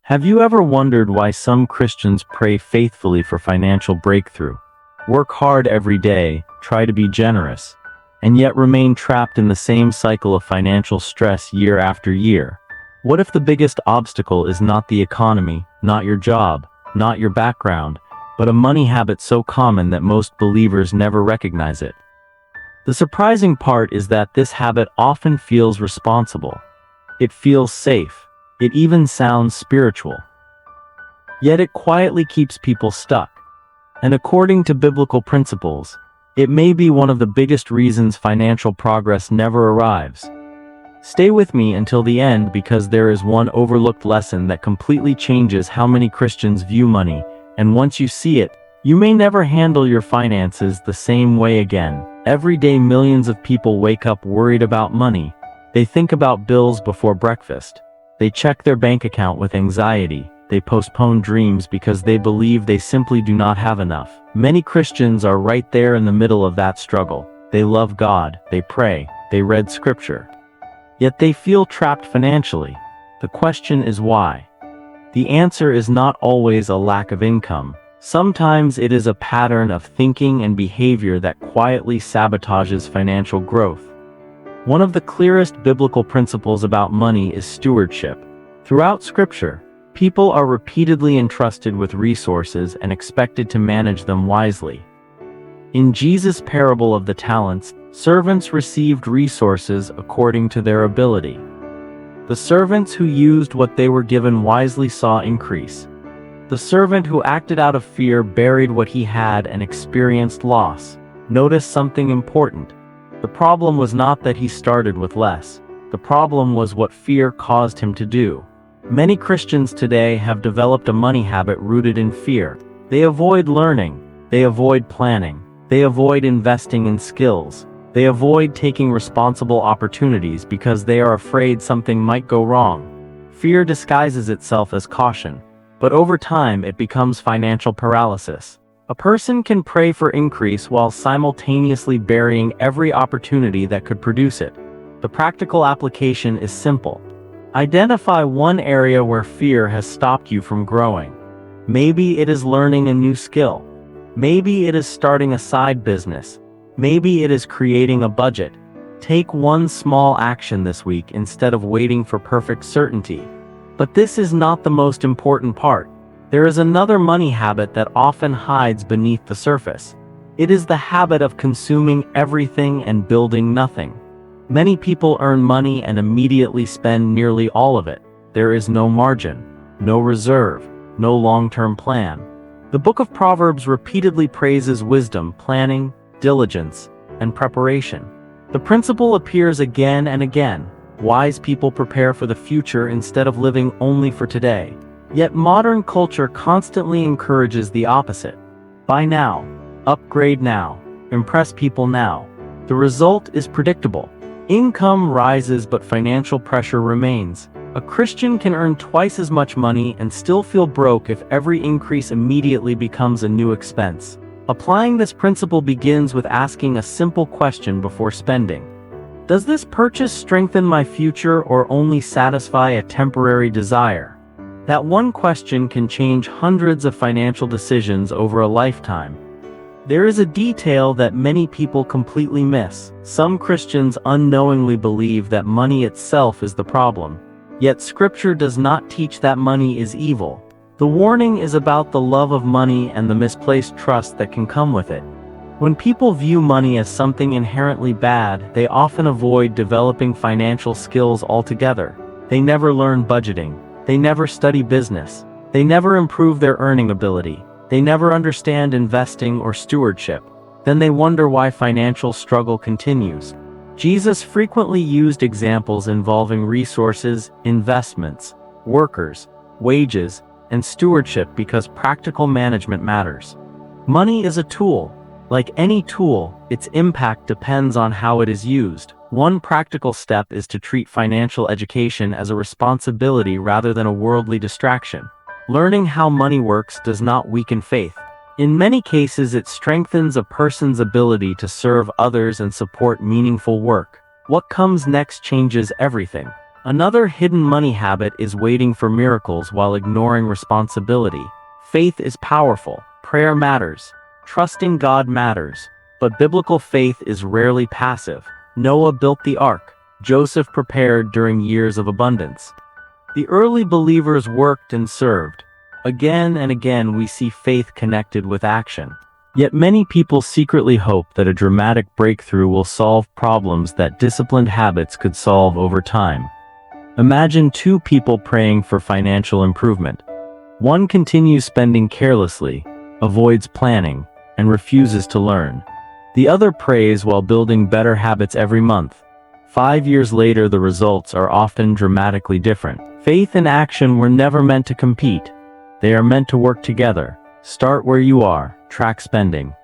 Have you ever wondered why some Christians pray faithfully for financial breakthrough, work hard every day, try to be generous, and yet remain trapped in the same cycle of financial stress year after year? What if the biggest obstacle is not the economy, not your job, not your background, but a money habit so common that most believers never recognize it? The surprising part is that this habit often feels responsible. It feels safe. It even sounds spiritual. Yet it quietly keeps people stuck. And according to biblical principles, it may be one of the biggest reasons financial progress never arrives. Stay with me until the end because there is one overlooked lesson that completely changes how many Christians view money, and once you see it, you may never handle your finances the same way again. Every day millions of people wake up worried about money. They think about bills before breakfast. They check their bank account with anxiety. They postpone dreams because they believe they simply do not have enough. Many Christians are right there in the middle of that struggle. They love God, they pray, they read scripture. Yet they feel trapped financially. The question is why? The answer is not always a lack of income. Sometimes it is a pattern of thinking and behavior that quietly sabotages financial growth. One of the clearest biblical principles about money is stewardship. Throughout Scripture, people are repeatedly entrusted with resources and expected to manage them wisely. In Jesus' parable of the talents, servants received resources according to their ability. The servants who used what they were given wisely saw increase. The servant who acted out of fear buried what he had and experienced loss. Notice something important. The problem was not that he started with less. The problem was what fear caused him to do. Many Christians today have developed a money habit rooted in fear. They avoid learning. They avoid planning. They avoid investing in skills. They avoid taking responsible opportunities because they are afraid something might go wrong. Fear disguises itself as caution, but over time it becomes financial paralysis. A person can pray for increase while simultaneously burying every opportunity that could produce it. The practical application is simple. Identify one area where fear has stopped you from growing. Maybe it is learning a new skill. Maybe it is starting a side business. Maybe it is creating a budget. Take one small action this week instead of waiting for perfect certainty. But this is not the most important part. There is another money habit that often hides beneath the surface. It is the habit of consuming everything and building nothing. Many people earn money and immediately spend nearly all of it. There is no margin, no reserve, no long-term plan. The book of Proverbs repeatedly praises wisdom, planning, diligence, and preparation. The principle appears again and again. Wise people prepare for the future instead of living only for today. Yet modern culture constantly encourages the opposite. Buy now, upgrade now, impress people now. The result is predictable. Income rises but financial pressure remains. A Christian can earn twice as much money and still feel broke if every increase immediately becomes a new expense. Applying this principle begins with asking a simple question before spending. Does this purchase strengthen my future or only satisfy a temporary desire? That one question can change hundreds of financial decisions over a lifetime. There is a detail that many people completely miss. Some Christians unknowingly believe that money itself is the problem. Yet Scripture does not teach that money is evil. The warning is about the love of money and the misplaced trust that can come with it. When people view money as something inherently bad, they often avoid developing financial skills altogether. They never learn budgeting. They never study business. They never improve their earning ability. They never understand investing or stewardship. Then they wonder why financial struggle continues. Jesus frequently used examples involving resources, investments, workers, wages, and stewardship because practical management matters. Money is a tool. Like any tool, its impact depends on how it is used. One practical step is to treat financial education as a responsibility rather than a worldly distraction. Learning how money works does not weaken faith. In many cases, it strengthens a person's ability to serve others and support meaningful work. What comes next changes everything. Another hidden money habit is waiting for miracles while ignoring responsibility. Faith is powerful. Prayer matters. Trusting God matters. But biblical faith is rarely passive. Noah built the ark. Joseph prepared during years of abundance. The early believers worked and served. Again and again we see faith connected with action. Yet many people secretly hope that a dramatic breakthrough will solve problems that disciplined habits could solve over time. Imagine two people praying for financial improvement. One continues spending carelessly, avoids planning, and refuses to learn. The other prays while building better habits every month. 5 years later, the results are often dramatically different. Faith and action were never meant to compete. They are meant to work together. Start where you are, track spending.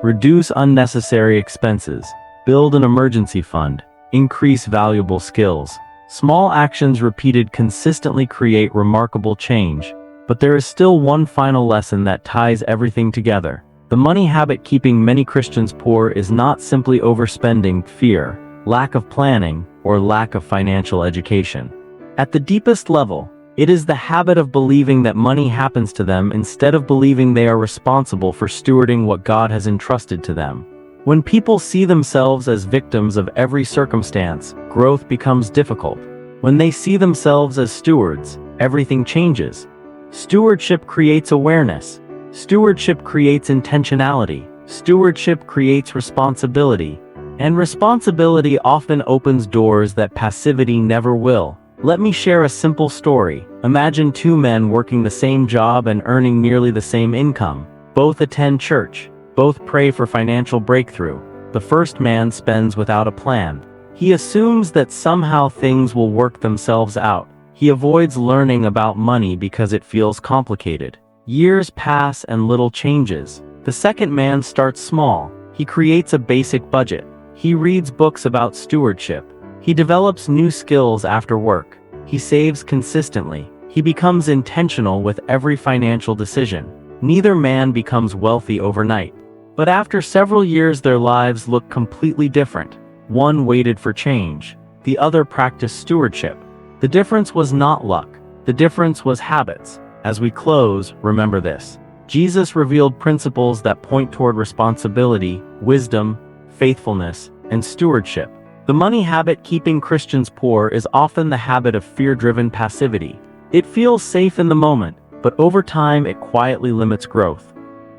Reduce unnecessary expenses. Build an emergency fund. Increase valuable skills. Small actions repeated consistently create remarkable change. But there is still one final lesson that ties everything together. The money habit keeping many Christians poor is not simply overspending, fear, lack of planning, or lack of financial education. At the deepest level, it is the habit of believing that money happens to them instead of believing they are responsible for stewarding what God has entrusted to them. When people see themselves as victims of every circumstance, growth becomes difficult. When they see themselves as stewards, everything changes. Stewardship creates awareness. Stewardship creates intentionality. Stewardship creates responsibility. And responsibility often opens doors that passivity never will. Let me share a simple story. Imagine two men working the same job and earning nearly the same income. Both attend church. Both pray for financial breakthrough. The first man spends without a plan. He assumes that somehow things will work themselves out. He avoids learning about money because it feels complicated. Years pass and little changes. The second man starts small. He creates a basic budget. He reads books about stewardship. He develops new skills after work. He saves consistently. He becomes intentional with every financial decision. Neither man becomes wealthy overnight. But after several years, their lives look completely different. One waited for change. The other practiced stewardship. The difference was not luck. The difference was habits. As we close, remember this. Jesus revealed principles that point toward responsibility, wisdom, faithfulness, and stewardship. The money habit keeping Christians poor is often the habit of fear-driven passivity. It feels safe in the moment, but over time it quietly limits growth.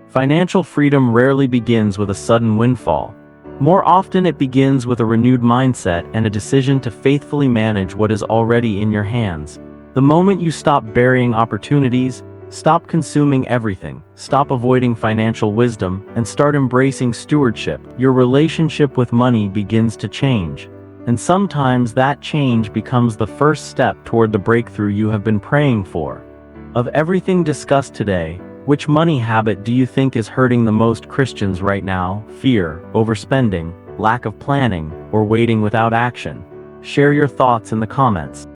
Financial freedom rarely begins with a sudden windfall. More often it begins with a renewed mindset and a decision to faithfully manage what is already in your hands. The moment you stop burying opportunities, stop consuming everything, stop avoiding financial wisdom, and start embracing stewardship, your relationship with money begins to change. And sometimes that change becomes the first step toward the breakthrough you have been praying for. Of everything discussed today, which money habit do you think is hurting the most Christians right now? Fear, overspending, lack of planning, or waiting without action? Share your thoughts in the comments.